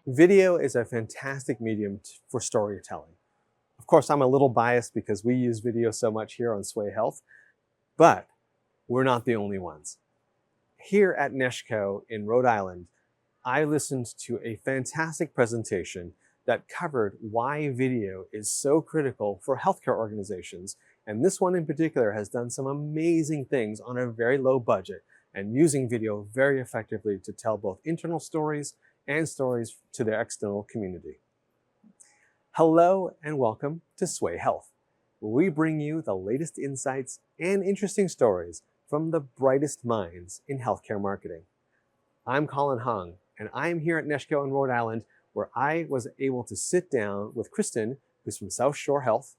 Video is a fantastic medium for storytelling. Of course, I'm a little biased because we use video so much here on Sway Health, but we're not the only ones. Here at NESHCO in Rhode Island, I listened to a fantastic presentation that covered why video is so critical for healthcare organizations. And this one in particular has done some amazing things on a very low budget and using video very effectively to tell both internal stories and stories to their external community. Hello and welcome to Sway Health, where we bring you the latest insights and interesting stories from the brightest minds in healthcare marketing. I'm Colin Hung, and I am here at NESHCO in Rhode Island, where I was able to sit down with Kristen, who's from South Shore Health,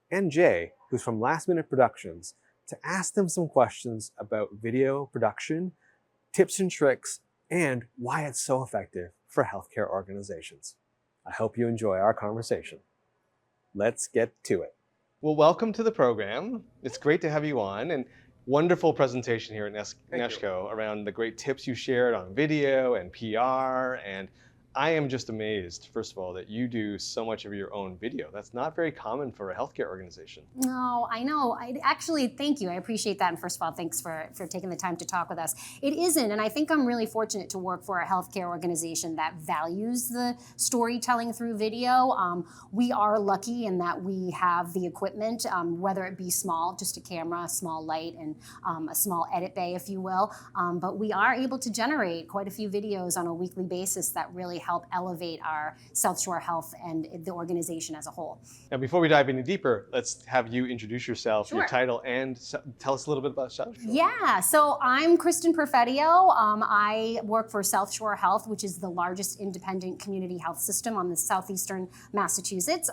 and Jay, who's from Last Minute Productions, to ask them some questions about video production, tips and tricks, and why it's so effective for healthcare organizations. I hope you enjoy our conversation. Let's get to it. Well, welcome to the program. It's great to have you on, and wonderful presentation here at NESHCO around the great tips you shared on video and PR. And I am just amazed, first of all, that you do so much of your own video. That's not very common for a healthcare organization. No, I know. Actually, thank you. I appreciate that. And first of all, thanks for taking the time to talk with us. It isn't, and I think I'm really fortunate to work for a healthcare organization that values the storytelling through video. We are lucky in that we have the equipment, whether it be small, just a camera, a small light, and a small edit bay, if you will. But we are able to generate quite a few videos on a weekly basis that really help elevate our South Shore Health and the organization as a whole. Now, before we dive any deeper, let's have you introduce yourself, Sure. Your title, and tell us a little bit about South Shore. Yeah, so I'm Kristen Perfetuo. I work for South Shore Health, which is the largest independent community health system on the southeastern Massachusetts.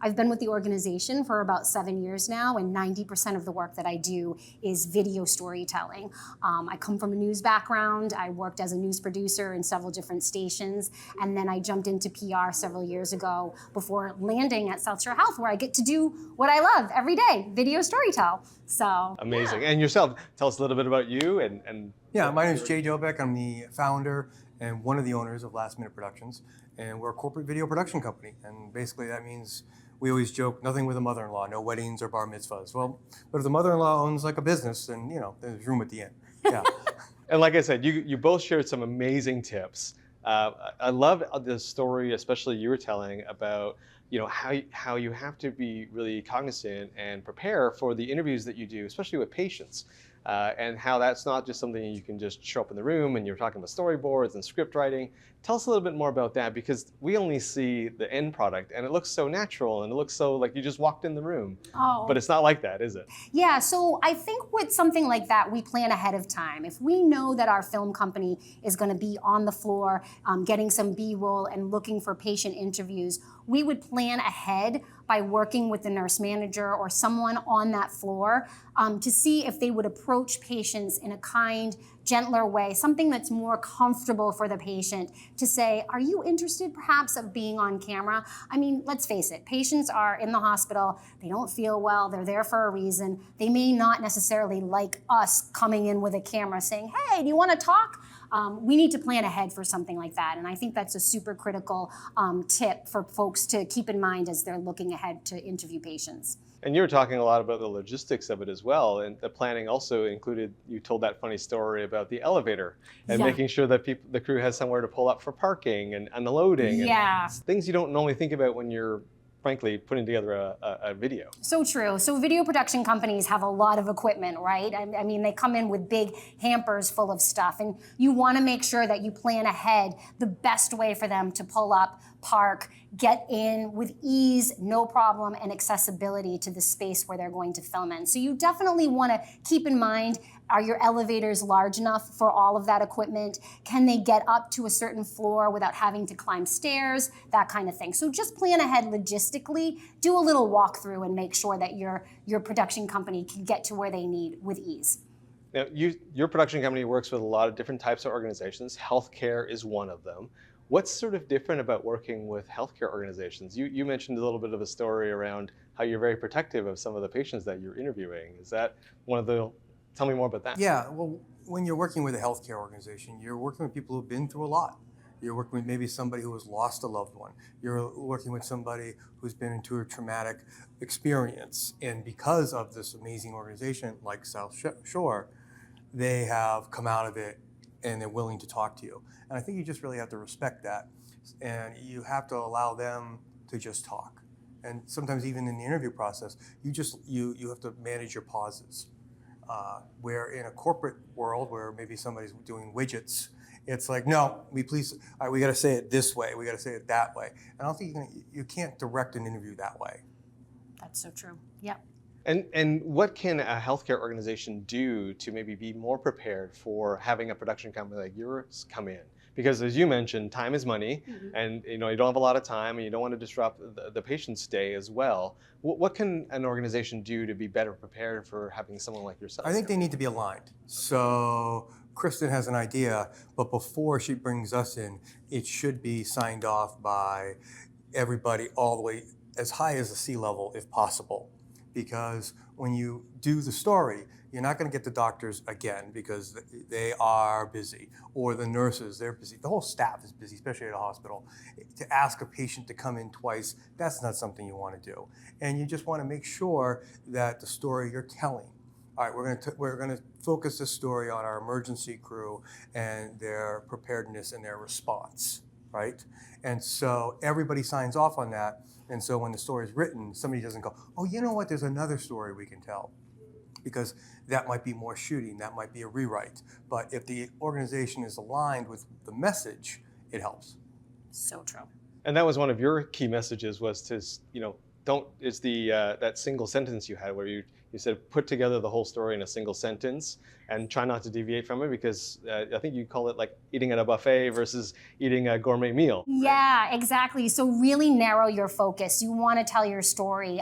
I've been with the organization for about 7 years now, and 90% of the work that I do is video storytelling. I come from a news background. I worked as a news producer in several different stations, and then I jumped into PR several years ago before landing at South Shore Health, where I get to do what I love every day, video storytell. So Amazing. yeah. And yourself, tell us a little bit about you and Yeah, my name is Jay Dobek. I'm the founder and one of the owners of Last Minute Productions, and we're a corporate video production company. And basically that means we always joke, nothing with a mother-in-law, no weddings or bar mitzvahs. Well, but if the mother-in-law owns like a business, then there's room at the end. Yeah. And like I said, you both shared some amazing tips. I love the story, especially you were telling about how you have to be really cognizant and prepare for the interviews that you do, especially with patients, and how that's not just something you can just show up in the room and you're talking about storyboards and script writing. Tell us a little bit more about that, because we only see the end product and it looks so natural and it looks so like you just walked in the room. Oh. But it's not like that, is it? Yeah, so I think with something like that, we plan ahead of time. If we know that our film company is going to be on the floor, getting some B-roll and looking for patient interviews, we would plan ahead by working with the nurse manager or someone on that floor to see if they would approach patients in a kind, gentler way, something that's more comfortable for the patient, to say, are you interested perhaps of being on camera? I mean, let's face it, patients are in the hospital, they don't feel well, they're there for a reason. They may not necessarily like us coming in with a camera saying, hey, do you want to talk? We need to plan ahead for something like that. And I think that's a super critical tip for folks to keep in mind as they're looking ahead to interview patients. And you were talking a lot about the logistics of it as well, and the planning also included, you told that funny story about the elevator and making sure that the crew has somewhere to pull up for parking and unloading. Yeah. And things you don't normally think about when you're, frankly, putting together a video. So true. So video production companies have a lot of equipment, right? I mean, they come in with big hampers full of stuff, and you want to make sure that you plan ahead the best way for them to pull up, park, get in with ease, no problem, and accessibility to the space where they're going to film in. So you definitely want to keep in mind, are your elevators large enough for all of that equipment? Can they get up to a certain floor without having to climb stairs? That kind of thing. So just plan ahead logistically, do a little walkthrough and make sure that your production company can get to where they need with ease. Now, your production company works with a lot of different types of organizations. Healthcare is one of them. What's sort of different about working with healthcare organizations? You mentioned a little bit of a story around how you're very protective of some of the patients that you're interviewing. Is that one of the, tell me more about that. Yeah, well, when you're working with a healthcare organization, you're working with people who've been through a lot. You're working with maybe somebody who has lost a loved one. You're working with somebody who's been into a traumatic experience. And because of this amazing organization like South Shore, they have come out of it and they're willing to talk to you. And I think you just really have to respect that. And you have to allow them to just talk. And sometimes even in the interview process, you have to manage your pauses. Where in a corporate world where maybe somebody's doing widgets, it's like, no, we got to say it this way, we got to say it that way. And I don't think you can't direct an interview that way. That's so true. Yep. And what can a healthcare organization do to maybe be more prepared for having a production company like yours come in? Because as you mentioned, time is money, and you don't have a lot of time, and you don't want to disrupt the patient's stay as well. What can an organization do to be better prepared for having someone like yourself? I think they need to be aligned. So Kristen has an idea, but before she brings us in, it should be signed off by everybody all the way as high as the C level if possible. Because when you do the story, you're not going to get the doctors again because they are busy, or the nurses, they're busy. The whole staff is busy, especially at a hospital. To ask a patient to come in twice, that's not something you want to do. And you just want to make sure that the story you're telling, all right, we're going to focus this story on our emergency crew and their preparedness and their response, right? And so everybody signs off on that. And so when the story is written, somebody doesn't go, oh, you know what, there's another story we can tell. Because that might be more shooting, that might be a rewrite. But if the organization is aligned with the message, it helps. So true. And that was one of your key messages, was to, it's that single sentence you had where you said put together the whole story in a single sentence and try not to deviate from it, because I think you call it like eating at a buffet versus eating a gourmet meal. Yeah, exactly. So really narrow your focus. You want to tell your story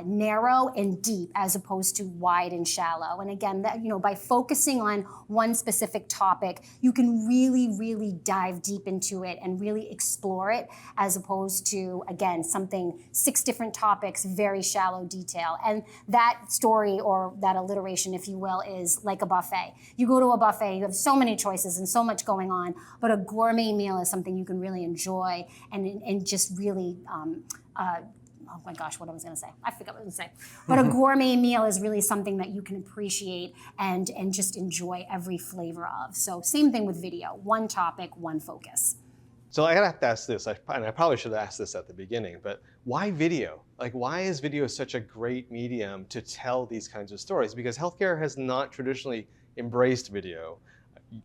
narrow and deep as opposed to wide and shallow. And again, by focusing on one specific topic, you can really, really dive deep into it and really explore it, as opposed to, again, 6 different topics, very shallow detail. And that story, or that alliteration, if you will, is like a buffet. You go to a buffet, you have so many choices and so much going on, but a gourmet meal is something you can really enjoy and just really, oh my gosh, what I was going to say. I forgot what I was going to say. But a gourmet meal is really something that you can appreciate and just enjoy every flavor of. So same thing with video, one topic, one focus. So I have to ask this, and I probably should have asked this at the beginning, but why video? Like, why is video such a great medium to tell these kinds of stories? Because healthcare has not traditionally embraced video.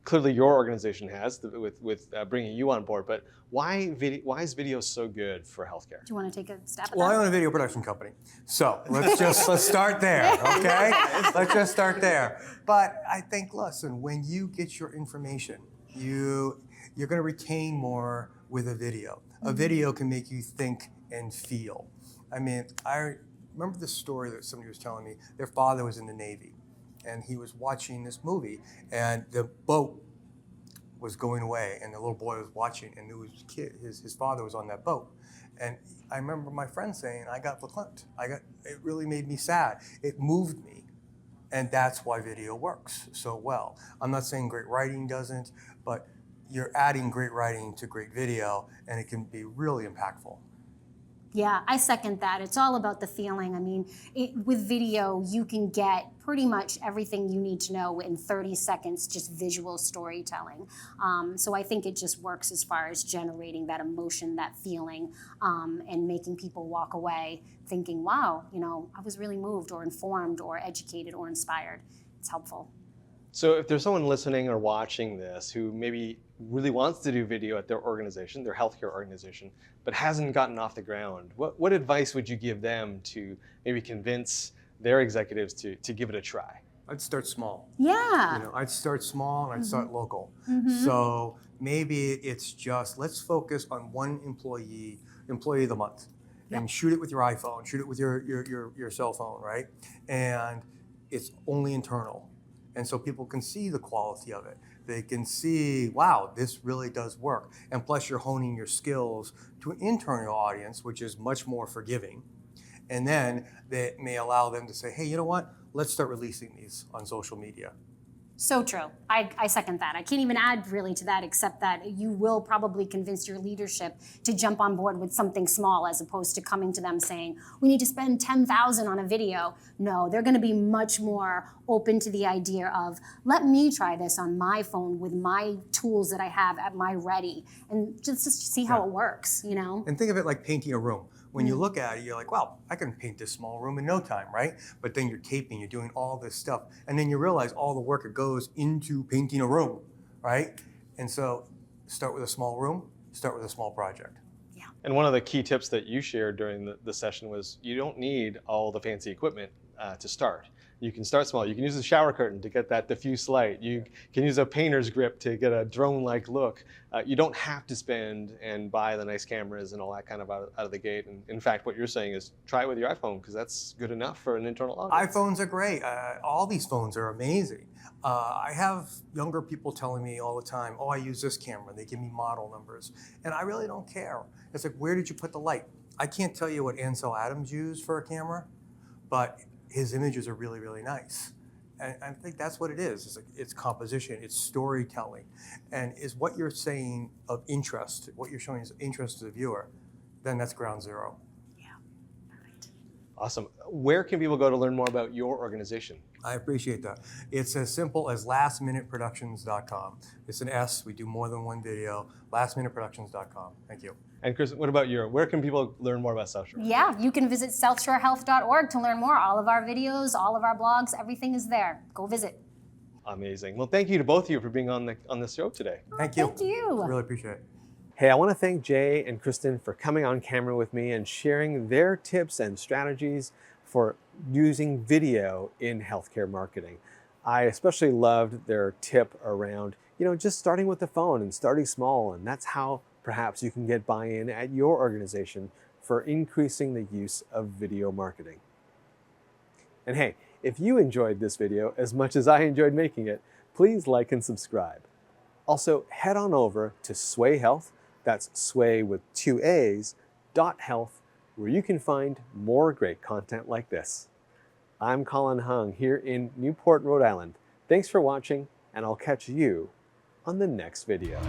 Clearly your organization has, with bringing you on board, but why is video so good for healthcare? Do you want to take a stab at that? Well, I own a video production company. So let's start there, okay? Let's just start there. But I think, listen, when you get your information, you're going to retain more with a video. A video can make you think and feel. I mean, I remember this story that somebody was telling me. Their father was in the Navy, and he was watching this movie, and the boat was going away, and the little boy was watching, and his father was on that boat. And I remember my friend saying, I got verklempt. It really made me sad. It moved me. And that's why video works so well. I'm not saying great writing doesn't, but you're adding great writing to great video, and it can be really impactful. Yeah, I second that. It's all about the feeling. I mean, with video, you can get pretty much everything you need to know in 30 seconds, just visual storytelling. So I think it just works as far as generating that emotion, that feeling, and making people walk away thinking, wow, I was really moved or informed or educated or inspired. It's helpful. So if there's someone listening or watching this who maybe really wants to do video at their organization, their healthcare organization, but hasn't gotten off the ground, what advice would you give them to maybe convince their executives to give it a try? I'd start small. Yeah. I'd start small and I'd start local. So maybe it's just, let's focus on one employee of the month, and shoot it with your iPhone, shoot it with your cell phone, right? And it's only internal. And so people can see the quality of it. They can see, wow, this really does work. And plus you're honing your skills to an internal audience, which is much more forgiving. And then that may allow them to say, hey, you know what? Let's start releasing these on social media. So true. I second that. I can't even add really to that except that you will probably convince your leadership to jump on board with something small as opposed to coming to them saying, we need to spend $10,000 on a video. No, they're going to be much more open to the idea of, let me try this on my phone with my tools that I have at my ready and just see how it works, you know? And think of it like painting a room. When you look at it, you're like, wow, I can paint this small room in no time, right? But then you're taping, you're doing all this stuff. And then you realize all the work that goes into painting a room, right? And so start with a small room, start with a small project. Yeah. And one of the key tips that you shared during the session was you don't need all the fancy equipment to start. You can start small. You can use a shower curtain to get that diffuse light. You can use a painter's grip to get a drone-like look. You don't have to spend and buy the nice cameras and all that kind of out of the gate. And in fact, what you're saying is try it with your iPhone because that's good enough for an internal audience. iPhones are great. All these phones are amazing. I have younger people telling me all the time, oh, I use this camera. They give me model numbers. And I really don't care. It's like, where did you put the light? I can't tell you what Ansel Adams used for a camera, but his images are really, really nice. And I think that's what it is. It's composition, it's storytelling. And is what you're saying of interest, what you're showing is interest to the viewer, then that's ground zero. Yeah. Perfect. Awesome. Where can people go to learn more about your organization? I appreciate that. It's as simple as lastminuteproductions.com. It's an S. We do more than one video. Lastminuteproductions.com. Thank you. And Kristen, what about you? Where can people learn more about South Shore? Yeah, you can visit southshorehealth.org to learn more. All of our videos, all of our blogs, everything is there. Go visit. Amazing. Well, thank you to both of you for being on this show today. Thank you. Thank you. Really appreciate it. Hey, I want to thank Jay and Kristen for coming on camera with me and sharing their tips and strategies for using video in healthcare marketing. I especially loved their tip around, just starting with the phone and starting small, and that's how perhaps you can get buy-in at your organization for increasing the use of video marketing. And hey, if you enjoyed this video as much as I enjoyed making it, please like and subscribe. Also, head on over to Sway Health, that's Sway with 2 A's, .health, where you can find more great content like this. I'm Colin Hung here in Newport, Rhode Island. Thanks for watching, and I'll catch you on the next video.